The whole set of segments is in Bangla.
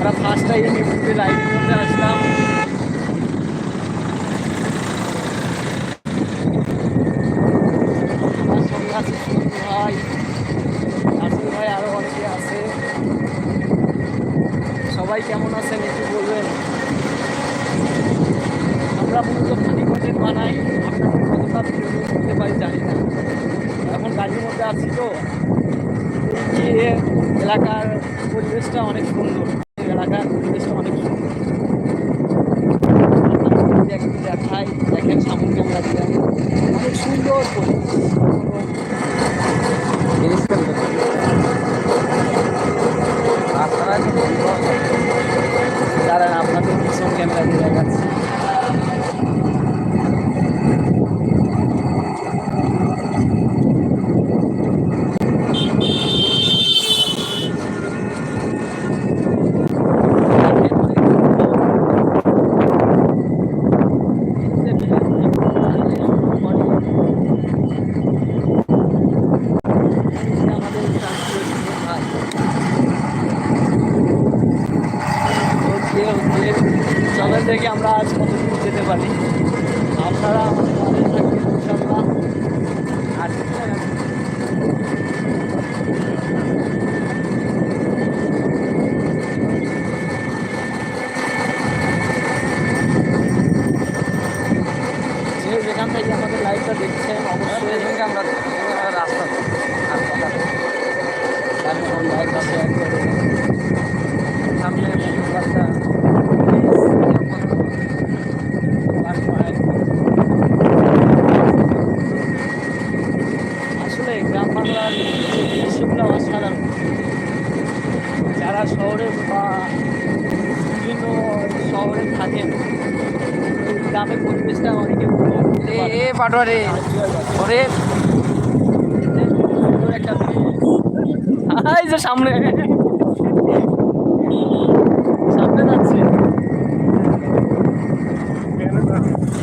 আমরা ফার্স্ট টাইম ইউটিউবে লাইভ করতে আসলাম। আমার সঙ্গে আছে সুন্দর ভাই, আসল ভাই, আরো অনেকে আছে। সবাই কেমন আছেন একটু বলবেন। আমরা মূলত ফানি কন্টেন্ট বানাই, আপনাদের কতটা ভিডিও করতে পারি জানি না। এখন গাড়ির মধ্যে আছি তো, এই যে এলাকার পরিবেশটা অনেক সুন্দর, এলাকার পরিবেশটা অনেক সুন্দর। একটু দেখাই, দেখেন সামনে ক্যামেরা দিয়ে অনেক সুন্দর দাঁড়ান আপনাদের পিছন ক্যামেরা দিয়ে দেখাচ্ছি। চলেন দেখে আমরা আজ কত দূর যেতে পারি। আপনারা আমাদের পাশে থাকবেন ইনশাআল্লাহ। আর যে যেখান থেকে আমাদের লাইভটা দেখছেন অবশ্যই আমরা রাস্তা লাইভটা শেয়ার করে সামনে রাস্তা আসলে গ্রাম বাংলার দৃশ্যগুলো অসাধারণ। যারা শহরে বা বিভিন্ন শহরে থাকেন, গ্রামের পরিবেশটা অনেকে পাটোয়ারে ওরে একটা এই যে সামনে সামনে যাচ্ছে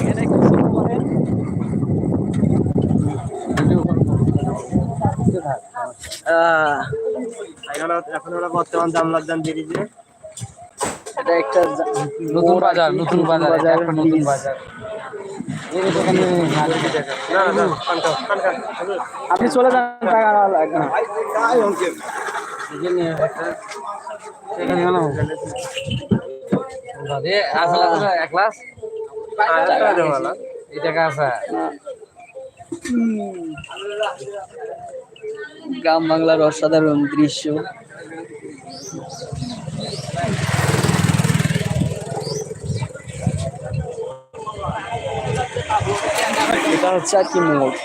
এখানে কিছু বলেন। এখন ওরা বর্তমান জামলাদান বেরিয়েছে। এটা একটা নতুন বাজার, নতুন বাজার, একটা নতুন বাজার। আপনি চলে যান, টাকা লাগবে না। গ্রাম বাংলার অসাধারণ দৃশ্য। এটা হচ্ছে আর কি মোড়।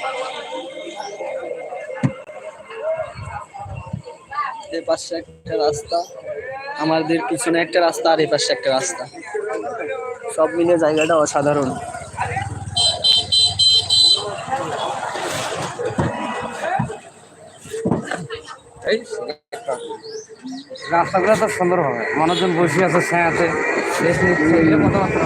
এর পাশে একটা রাস্তা, আমাদের পিছনে একটা রাস্তা, আর এই পাশে একটা রাস্তা, সব মিলে জায়গাটা অসাধারণ। রাস্তাগুলো তো সুন্দর হবে, মানুষজন বসে আছে ছায়াতে, কথাবার্তা